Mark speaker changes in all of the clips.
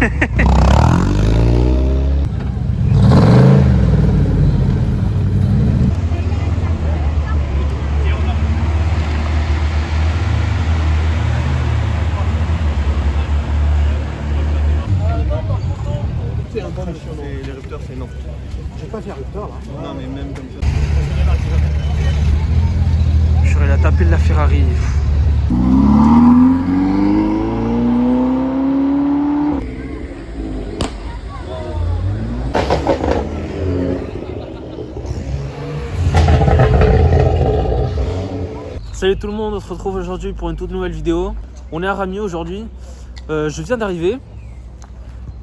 Speaker 1: Les rupteurs, c'est non.
Speaker 2: Je vais pas faire rupteur là.
Speaker 1: Non, mais même comme ça.
Speaker 3: J'aurais la tapé de la Ferrari. Salut tout le monde, on se retrouve aujourd'hui pour une toute nouvelle vidéo. On est à Ramier aujourd'hui. Je viens d'arriver.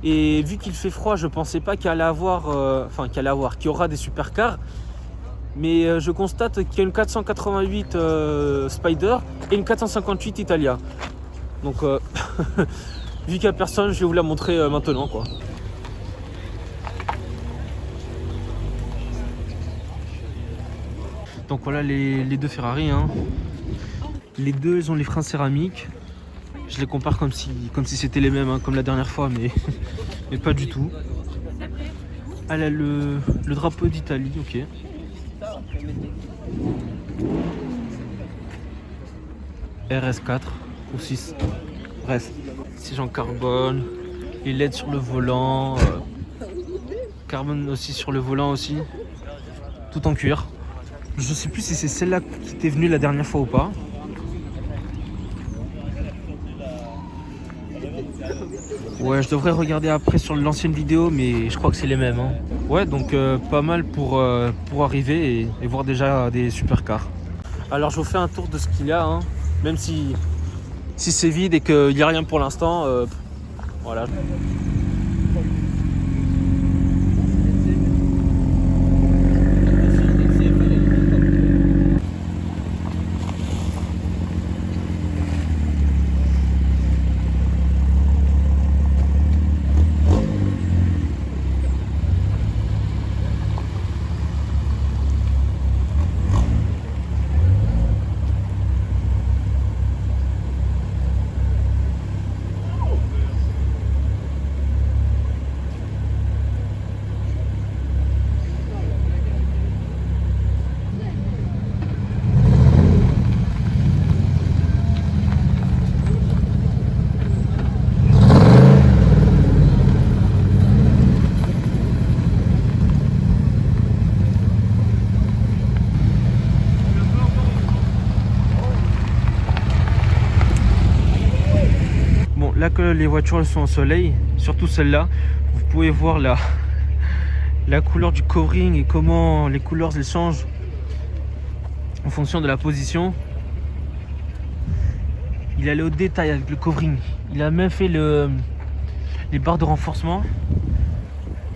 Speaker 3: Et vu qu'il fait froid, je pensais pas qu'il y y aura des supercars. Mais je constate qu'il y a une 488 Spider et une 458 Italia. Donc vu qu'il n'y a personne, je vais vous la montrer maintenant quoi. Donc voilà les deux Ferrari. Hein. Les deux, ils ont les freins céramiques. Je les compare comme si c'était les mêmes, hein, comme la dernière fois, mais pas du tout. Elle a le drapeau d'Italie, ok. RS4 ou 6. Bref, siège en carbone, les LED sur le volant, carbone aussi sur le volant aussi, tout en cuir. Je sais plus si c'est celle-là qui était venue la dernière fois ou pas. Ouais, je devrais regarder après sur l'ancienne vidéo, mais je crois que c'est les mêmes. Hein. Ouais, donc pas mal pour arriver et voir déjà des supercars. Alors je vous fais un tour de ce qu'il y a, hein. Même si c'est vide et qu'il n'y a rien pour l'instant. Voilà. Là que les voitures sont au soleil, surtout celle-là, vous pouvez voir la couleur du covering et comment les couleurs elles changent en fonction de la position. Il est allé au détail avec le covering. Il a même fait les barres de renforcement,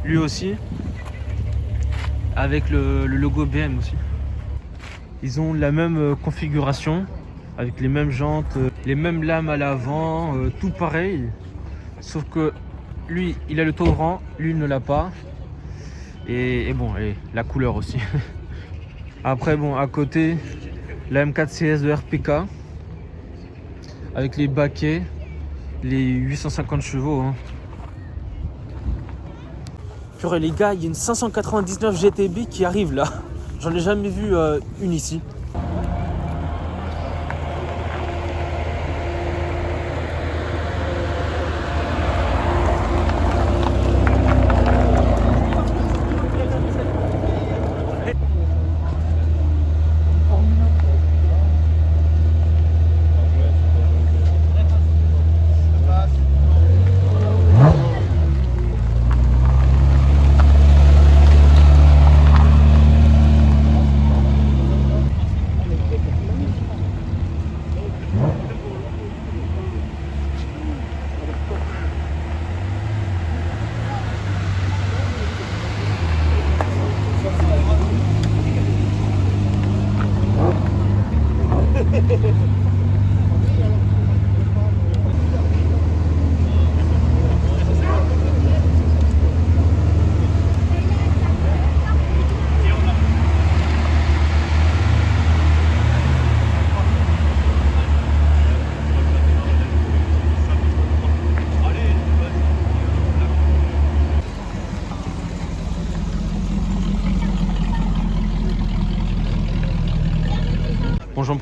Speaker 3: lui aussi, avec le logo BM aussi. Ils ont la même configuration, avec les mêmes jantes, les mêmes lames à l'avant, tout pareil. Sauf que lui, il a le Tauran, lui, il ne l'a pas. Et bon, et la couleur aussi. Après, bon, à côté, la M4 CS de RPK, avec les baquets, les 850 chevaux. Hein. Purée les gars, il y a une 599 GTB qui arrive là. J'en ai jamais vu une ici.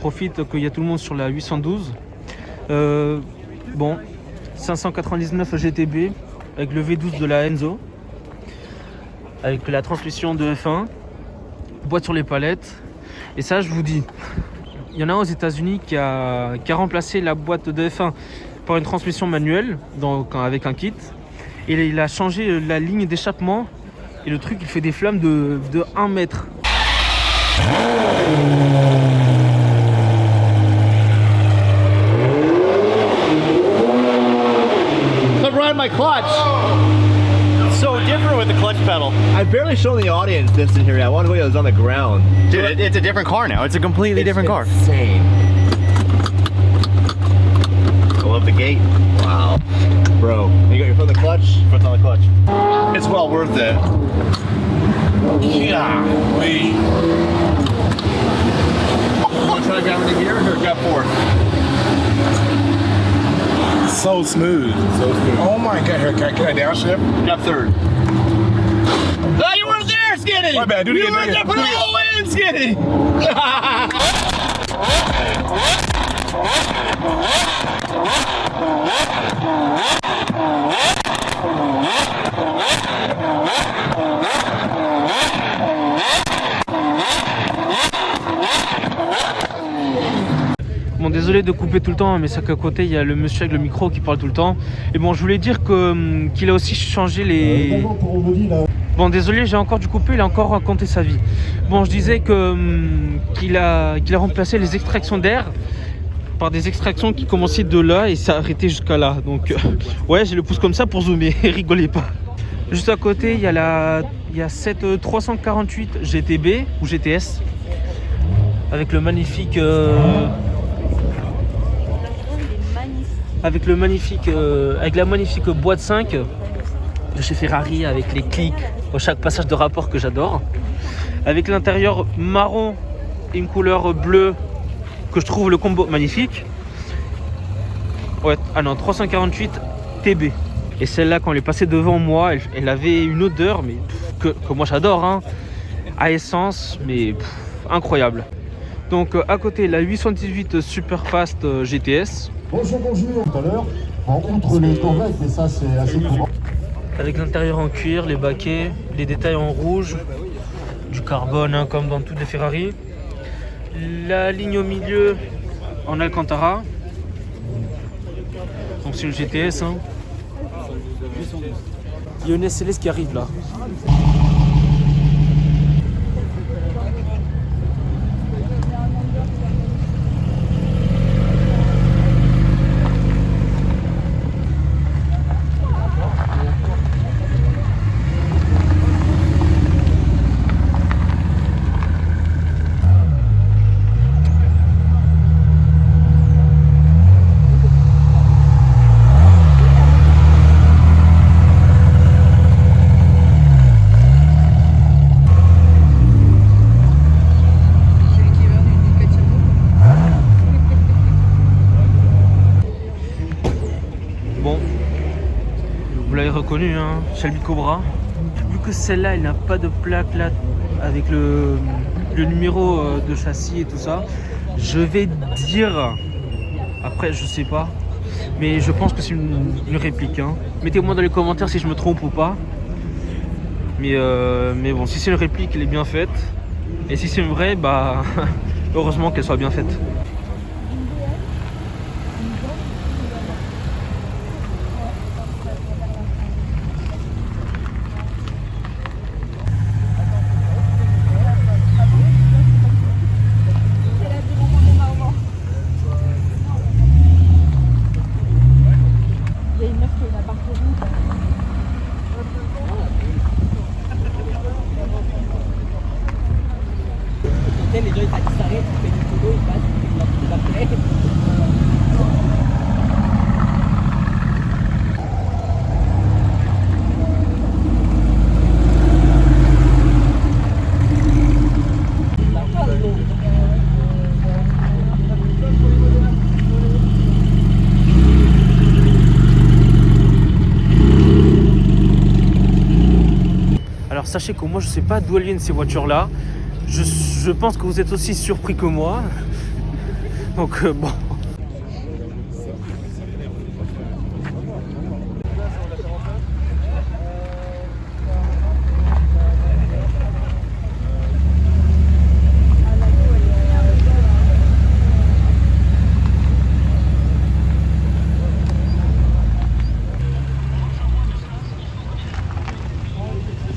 Speaker 3: profite qu'il y a tout le monde sur la 812. Bon, 599 GTB avec le V12 de la Enzo, avec la transmission de F1, boîte sur les palettes. Et ça, je vous dis, il y en a un aux États-Unis qui a remplacé la boîte de F1 par une transmission manuelle, donc avec un kit. Et il a changé la ligne d'échappement. Et le truc, il fait des flammes de 1 mètre.
Speaker 4: Ride my clutch.
Speaker 1: So different with the clutch pedal.
Speaker 4: I barely showed the audience this in here. I wanted to wait. I was on the ground.
Speaker 1: Dude, it's a different car now. It's a completely different car.
Speaker 4: Insane. I love the gate. Wow. Bro, you got your foot on the clutch?
Speaker 1: Foot on the clutch.
Speaker 4: It's well worth it. Yeah. We. Want to try grabbing the gear or grab fourth?
Speaker 5: So smooth.
Speaker 4: So smooth.
Speaker 5: Oh my god, here, can I downshift?
Speaker 4: Grab third.
Speaker 5: Oh, you weren't there, Skinny! My bad, do it again. You weren't there, put it all in, Skinny!
Speaker 3: Bon, désolé de couper tout le temps, mais c'est qu'à côté il y a le monsieur avec le micro qui parle tout le temps. Et bon, je voulais dire que qu'il a aussi changé les... Bon, désolé, j'ai encore dû couper, il a encore raconté sa vie. Bon, je disais que qu'il a remplacé les extractions d'air par des extractions qui commençaient de là et s'arrêtaient jusqu'à là. Donc, ouais, j'ai le pouce comme ça pour zoomer, rigolez pas. Juste à côté, il y a cette 348 GTB ou GTS avec le magnifique... avec la magnifique boîte 5 de chez Ferrari avec les clics au chaque passage de rapport que j'adore, avec l'intérieur marron et une couleur bleue que je trouve le combo magnifique. Ouais, ah non, 348 TB. Et celle-là, quand elle est passée devant moi, elle avait une odeur mais que moi j'adore, hein, à essence, mais incroyable. Donc à côté, la 818 Superfast GTS.
Speaker 2: Bonjour, tout à l'heure. Bon, outre les corvettes, mais ça c'est assez courant.
Speaker 3: Avec l'intérieur en cuir, les baquets, les détails en rouge, du carbone, hein, comme dans toutes les Ferrari. La ligne au milieu en Alcantara. Donc c'est une GTS. Hein. Il y a une SLS qui arrive là. Reconnu, hein, Shelby Cobra. Vu que celle-là, elle n'a pas de plaque là avec le numéro de châssis et tout ça, je vais dire, après je sais pas, mais je pense que c'est une réplique. Hein. Mettez-moi dans les commentaires si je me trompe ou pas. Mais bon, si c'est une réplique, elle est bien faite. Et si c'est une vraie, bah heureusement qu'elle soit bien faite.
Speaker 6: Les gens ils s'arrêtent, ils font une photo, ils passent, ils après.
Speaker 3: Alors sachez que moi je sais pas d'où elles viennent ces voitures là. Je pense que vous êtes aussi surpris que moi. Donc bon.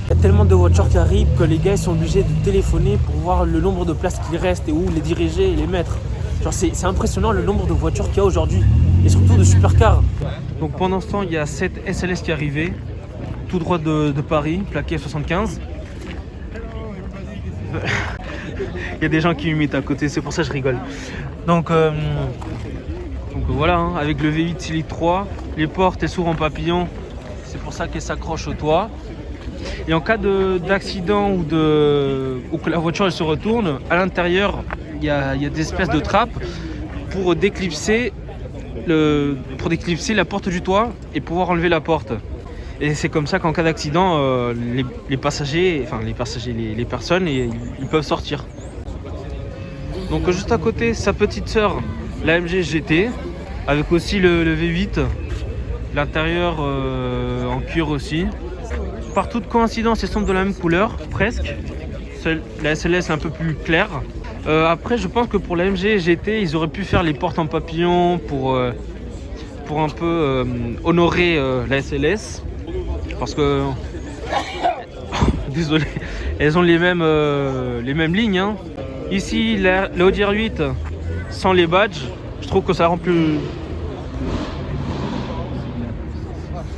Speaker 3: Il y a tellement de voitures qui arrivent que les gars ils sont obligés de téléphoner pour voir le nombre de places qu'il reste et où les diriger et les mettre. Genre c'est impressionnant le nombre de voitures qu'il y a aujourd'hui et surtout de supercars. Donc pendant ce temps il y a cette SLS qui est arrivée, tout droit de Paris, plaqué 75. Il y a des gens qui m'imitent à côté, c'est pour ça que je rigole. Donc voilà, hein, avec le V8 6 litres 3, les portes elles s'ouvrent en papillon, c'est pour ça qu'elles s'accrochent au toit. Et en cas d'accident ou que la voiture elle se retourne, à l'intérieur il y a des espèces de trappes pour déclipser la porte du toit et pouvoir enlever la porte. Et c'est comme ça qu'en cas d'accident, les personnes, ils peuvent sortir. Donc juste à côté, sa petite sœur, l'AMG GT, avec aussi le V8, l'intérieur en cuir aussi. Par toute coïncidence, elles sont de la même couleur, presque. La SLS est un peu plus claire. Après, je pense que pour la MG GT, ils auraient pu faire les portes en papillon pour un peu honorer la SLS. Parce que... Désolé, elles ont les mêmes lignes. Hein. Ici, la Audi R8 sans les badges, je trouve que ça rend plus...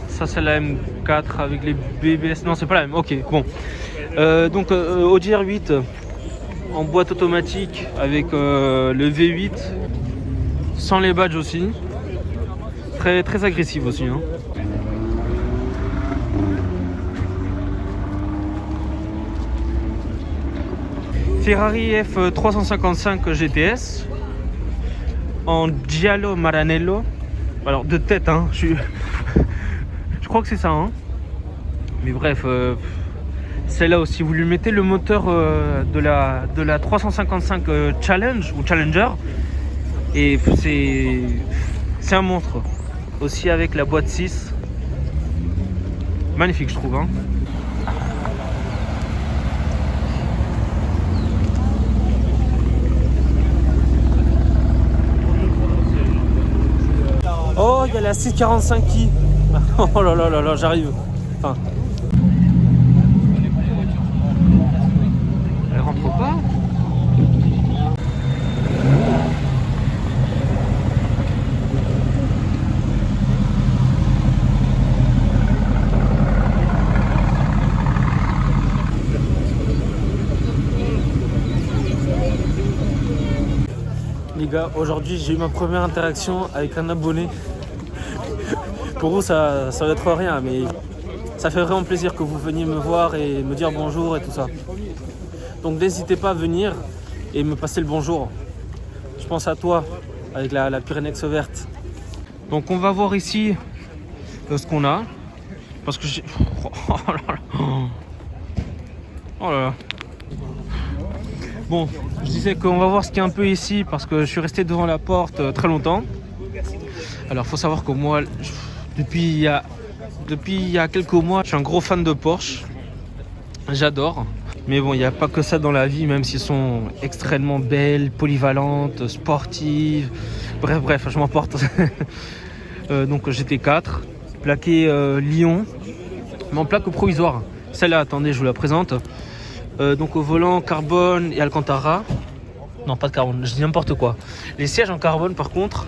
Speaker 3: Ça c'est la M4 avec les BBS. Non, c'est pas la même. Ok, bon. Donc Audi R8 en boîte automatique avec le V8 sans les badges aussi. Très, très agressif aussi. Hein. Ferrari F355 GTS en Giallo Maranello. Alors de tête, hein, je crois que c'est ça, hein. Mais bref, celle-là aussi, vous lui mettez le moteur de la 355 Challenge ou Challenger et c'est un monstre. Aussi avec la boîte 6, magnifique je trouve, hein. Oh, il y a la 645 qui... Oh là là là là, j'arrive. Enfin... Elle rentre pas. Les gars, aujourd'hui j'ai eu ma première interaction avec un abonné. Pour vous ça va être rien, mais ça fait vraiment plaisir que vous veniez me voir et me dire bonjour et tout ça. Donc n'hésitez pas à venir et me passer le bonjour. Je pense à toi avec la Pyrénex verte. Donc on va voir ici ce qu'on a. Parce que j'ai... Oh là là. Oh là là. Bon, je disais qu'on va voir ce qu'il y a un peu ici parce que je suis resté devant la porte très longtemps. Alors faut savoir que moi, depuis il y a quelques mois, je suis un gros fan de Porsche. J'adore. Mais bon, il n'y a pas que ça dans la vie, même s'ils sont extrêmement belles, polyvalentes, sportives. Bref, je m'emporte. Donc GT4, plaqué Lyon, mais en plaque provisoire. Celle-là, attendez, je vous la présente. Donc au volant carbone et Alcantara. Non, pas de carbone, je dis n'importe quoi. Les sièges en carbone par contre,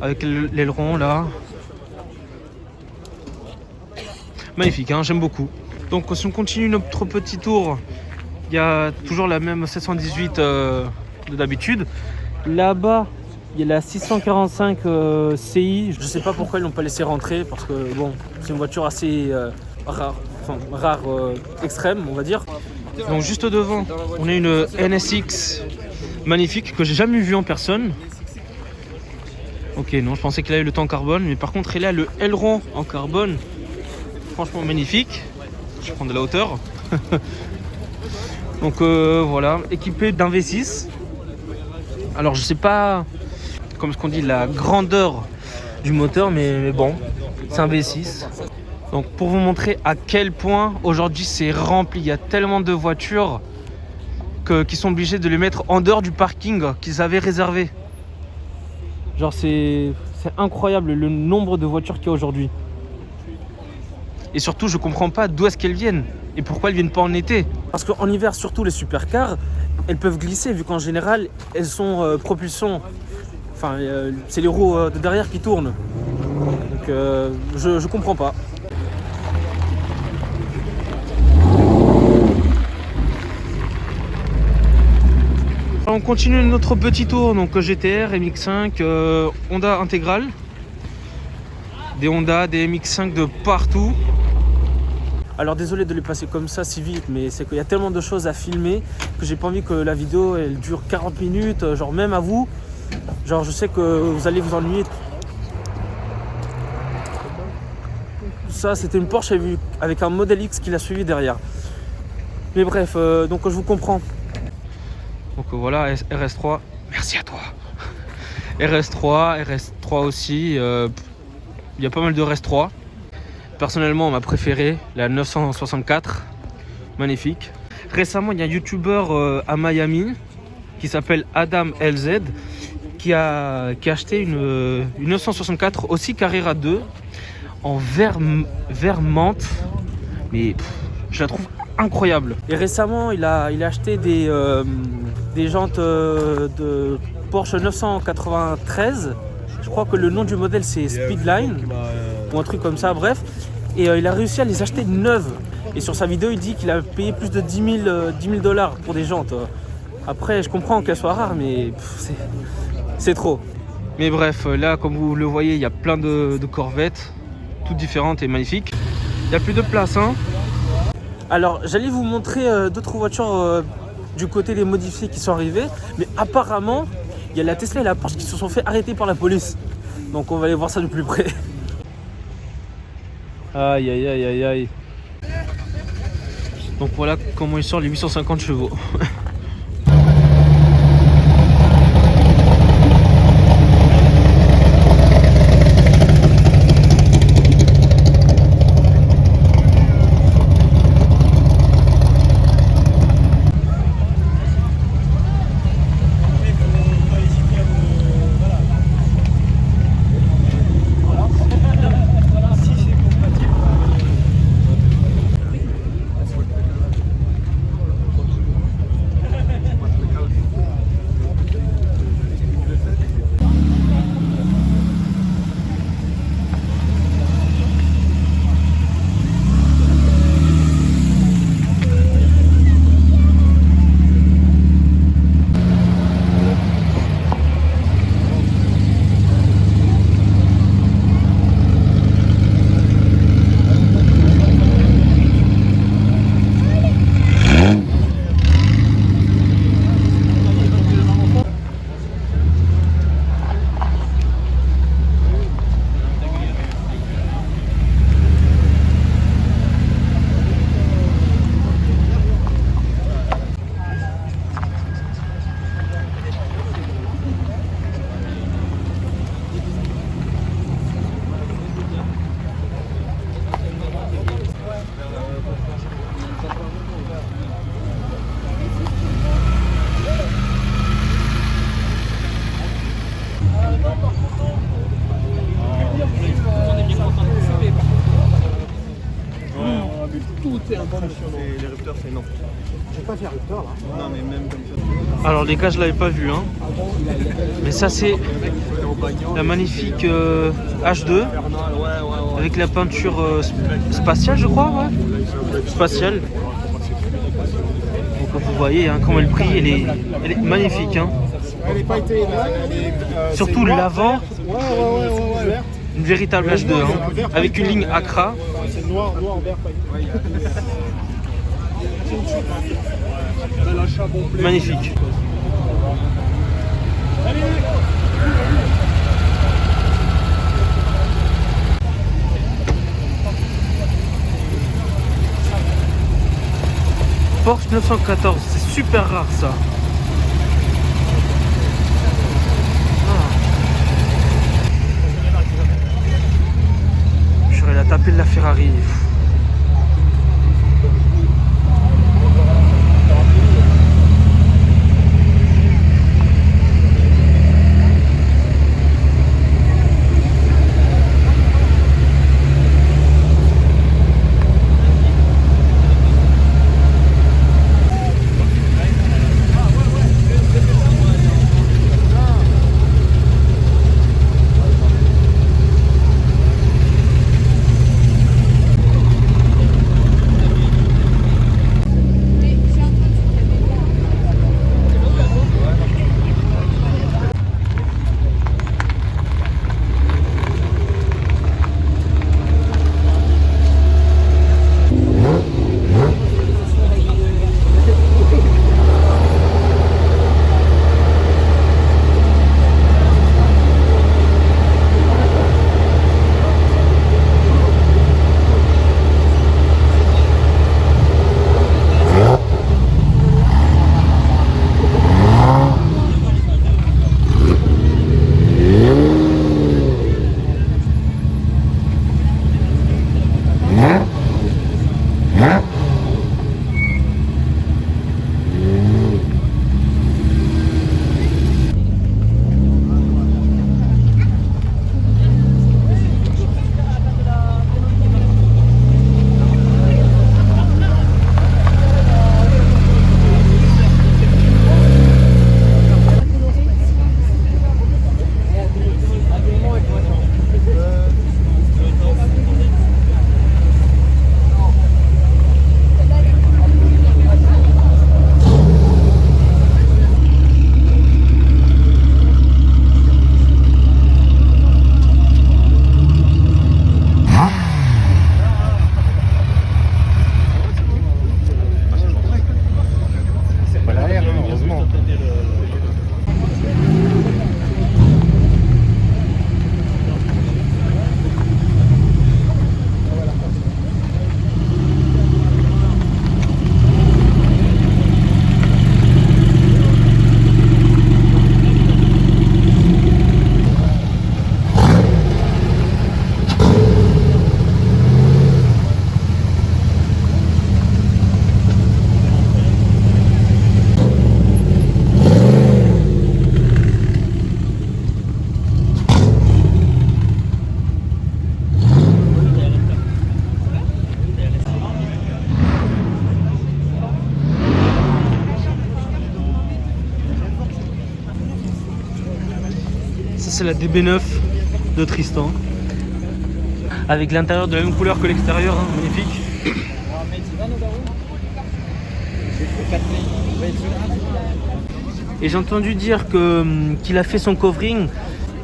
Speaker 3: avec l'aileron là. Magnifique, hein, j'aime beaucoup. Donc si on continue notre petit tour, il y a toujours la même 718 de d'habitude. Là-bas, il y a la 645 CI. Je ne sais pas pourquoi ils l'ont pas laissé rentrer parce que bon, c'est une voiture assez rare, extrême, on va dire. Donc juste devant, on a une NSX magnifique que j'ai jamais vue en personne. Ok, non, je pensais qu'elle avait le temps en carbone, mais par contre, elle a le aileron en carbone. Franchement magnifique. Je prends de la hauteur. Donc voilà, équipé d'un V6. Alors je sais pas, comme ce qu'on dit, la grandeur du moteur, mais bon, c'est un V6. Donc pour vous montrer à quel point aujourd'hui c'est rempli, il y a tellement de voitures qu'ils sont obligés de les mettre en dehors du parking qu'ils avaient réservé. Genre c'est incroyable le nombre de voitures qu'il y a aujourd'hui. Et surtout je comprends pas d'où est-ce qu'elles viennent et pourquoi elles viennent pas en été. Parce qu'en hiver surtout les supercars, elles peuvent glisser vu qu'en général elles sont propulsion. Enfin c'est les roues de derrière qui tournent. Donc je comprends pas. On continue notre petit tour, donc GTR, MX5, Honda intégrale. Des Honda, des MX5 de partout. Alors désolé de les passer comme ça si vite, mais c'est qu'il y a tellement de choses à filmer que j'ai pas envie que la vidéo elle dure 40 minutes, genre même à vous. Genre je sais que vous allez vous ennuyer. Ça c'était une Porsche avec un Model X qui l'a suivi derrière. Mais bref, donc je vous comprends. Donc voilà, RS3, merci à toi. RS3 aussi, il y a pas mal de RS3. Personnellement, ma préférée, la 964, magnifique. Récemment, il y a un YouTuber à Miami qui s'appelle Adam LZ qui a acheté une 964 aussi Carrera 2 en vert menthe, mais je la trouve incroyable. Et récemment, il a acheté des jantes de Porsche 993. Je crois que le nom du modèle c'est Speedline ou un truc comme ça, bref. Et il a réussi à les acheter neuves. Et sur sa vidéo, il dit qu'il a payé plus de 10 000 dollars pour des jantes. Après, je comprends qu'elles soient rares, mais c'est trop. Mais bref, là, comme vous le voyez, il y a plein de Corvettes, toutes différentes et magnifiques. Il n'y a plus de place, hein. Alors, j'allais vous montrer d'autres voitures du côté des modifiés qui sont arrivées. Mais apparemment, il y a la Tesla et la Porsche qui se sont fait arrêter par la police. Donc, on va aller voir ça de plus près. Aïe, aïe, aïe, aïe, aïe. Donc, voilà comment il sort les 850 chevaux.
Speaker 4: Les rupteurs, c'est non. Non, mais même comme ça.
Speaker 3: Alors les gars, je l'avais pas vu, hein. Mais ça c'est la magnifique H2 avec la peinture spatiale, je crois, ouais. Spatiale. Donc vous voyez hein, comment elle brille, elle est magnifique, hein. Surtout l'avant, une véritable H2, hein, avec une ligne Accra. Magnifique. Porsche 914, c'est super rare ça. rappelle la Ferrari. C'est la DB9 de Tristan. Avec l'intérieur de la même couleur que l'extérieur, hein, magnifique. Et j'ai entendu dire qu'il a fait son covering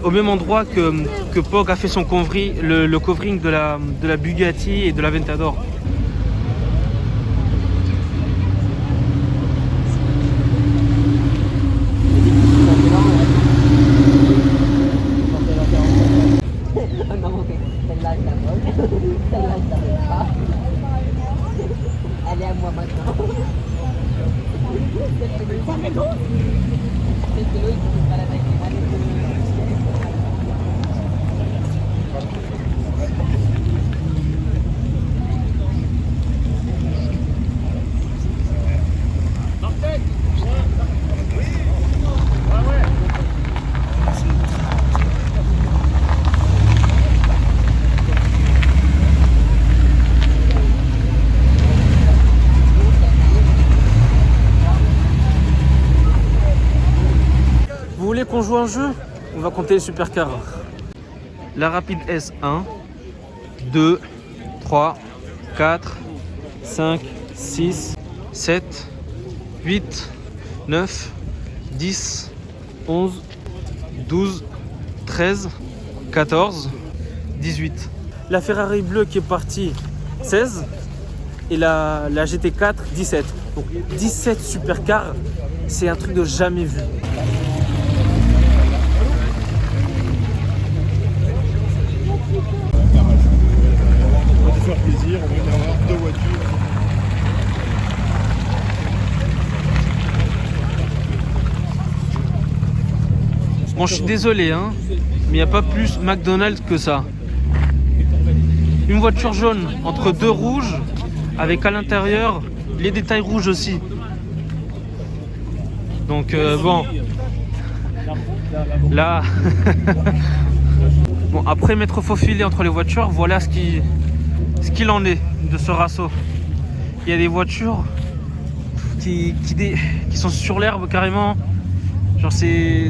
Speaker 3: au même endroit que Pog a fait son covering, le covering de la Bugatti et de la Ventador.
Speaker 6: Allez à moi maintenant. Ça fait gros. C'est que l'eau, il se balade avec les manettes.
Speaker 3: Vous voulez qu'on joue un jeu? On va compter les supercars. La Rapide S 1, 2, 3, 4, 5, 6, 7, 8, 9, 10, 11, 12, 13, 14, 18. La Ferrari bleue qui est partie 16 et la GT4 17. Donc 17 supercars, c'est un truc de jamais vu.
Speaker 2: On va te faire plaisir, on va y avoir 2 voitures.
Speaker 3: Bon, je suis désolé, hein, mais il n'y a pas plus McDonald's que ça. une voiture jaune entre deux rouges, avec à l'intérieur les détails rouges aussi. Donc bon, là, bon, après m'être faufilé entre les voitures, voilà ce qu'il en est de ce Rasso. Il y a des voitures qui sont sur l'herbe carrément. Genre c'est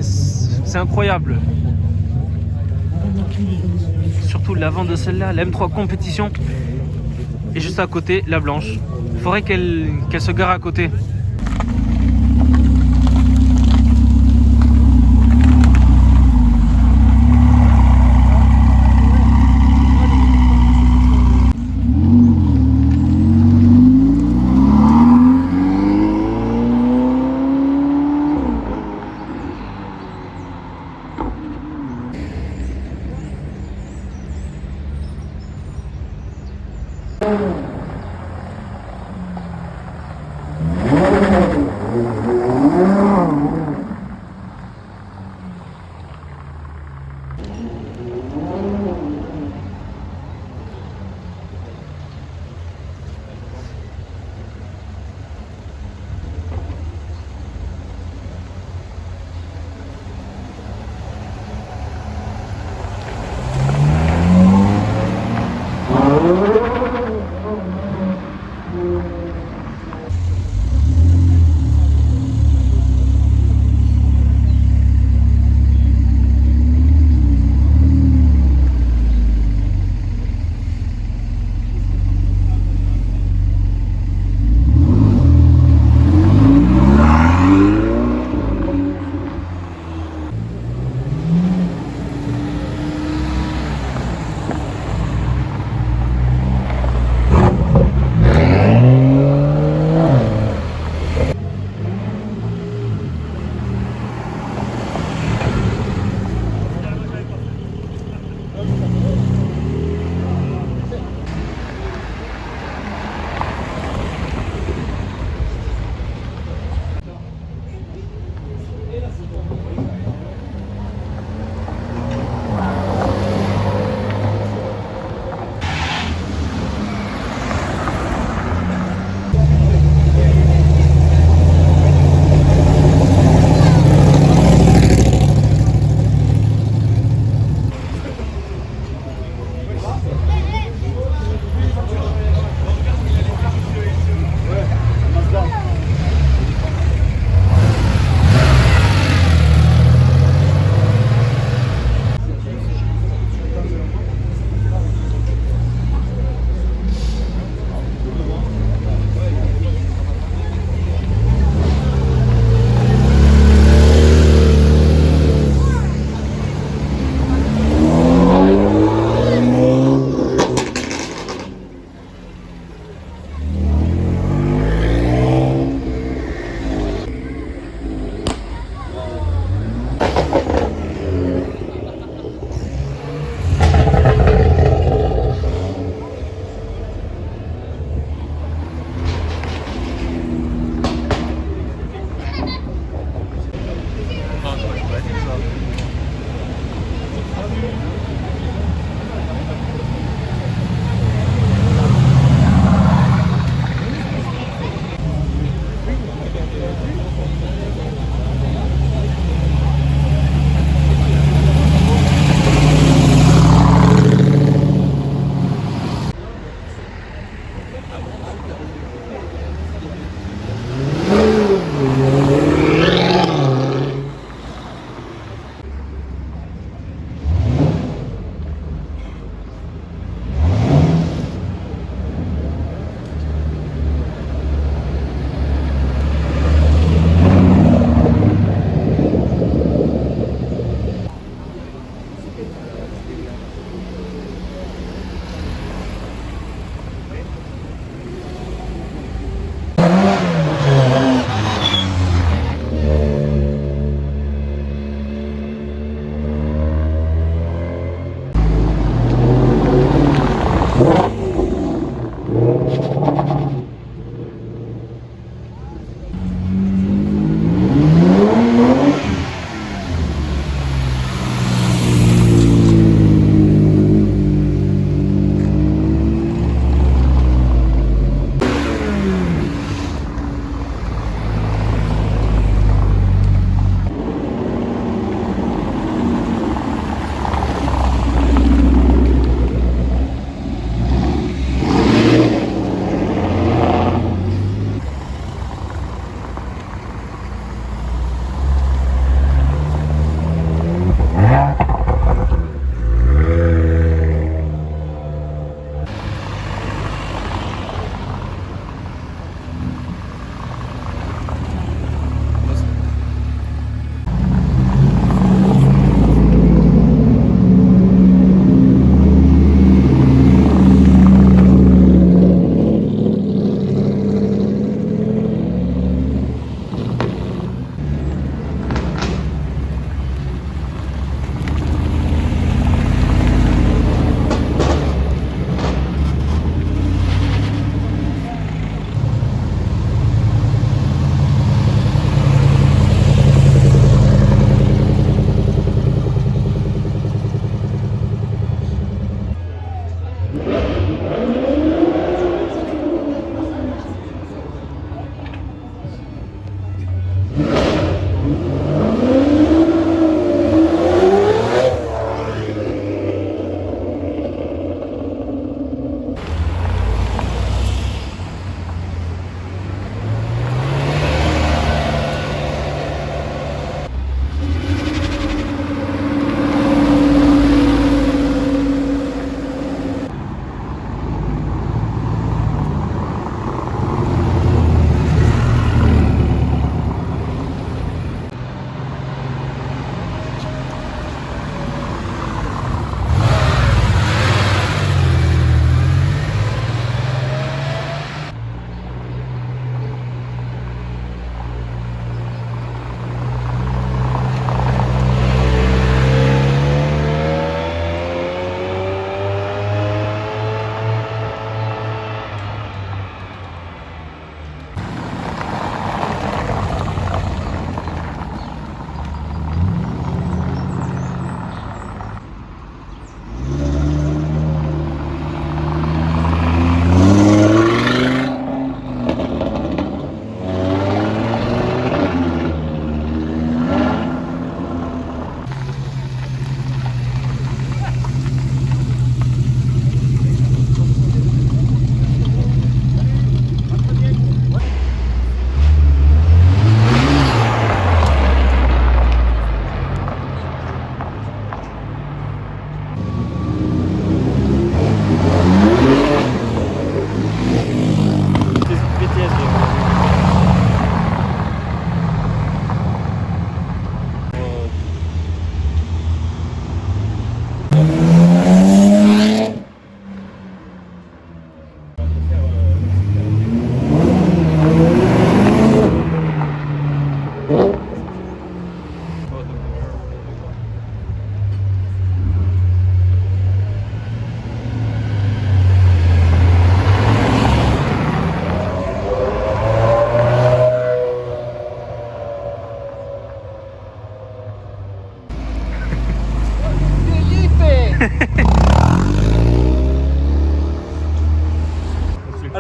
Speaker 3: incroyable. Surtout l'avant de celle-là, la M3 compétition. Et juste à côté, la blanche. Il faudrait qu'elle se gare à côté.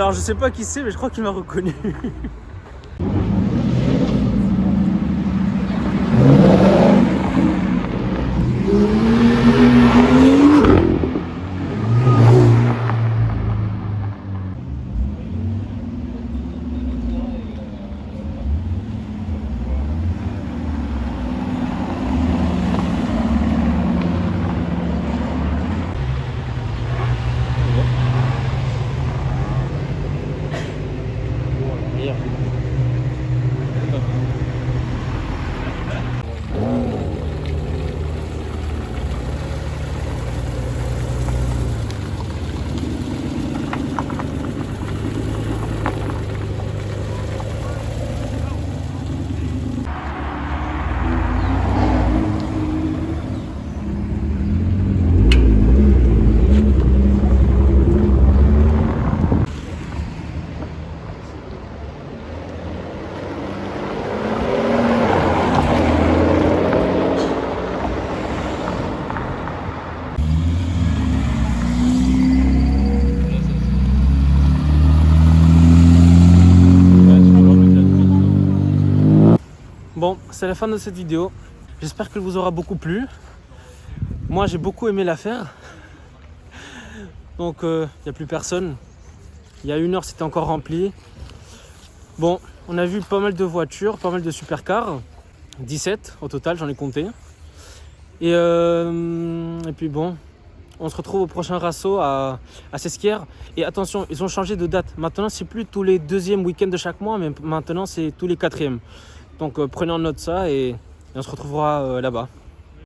Speaker 3: Alors je sais pas qui c'est, mais je crois qu'il m'a reconnu. Bon, c'est la fin de cette vidéo. J'espère qu'elle vous aura beaucoup plu. Moi, j'ai beaucoup aimé la faire. Donc, il n'y a plus personne. Il y a 1 heure, c'était encore rempli. Bon, on a vu pas mal de voitures, pas mal de supercars. 17 au total, j'en ai compté. Et puis bon, on se retrouve au prochain Rasso à Sesquières. Et attention, ils ont changé de date. Maintenant, c'est plus tous les 2e week-ends de chaque mois, mais maintenant, c'est tous les 4e. Donc prenez en note ça et on se retrouvera là-bas.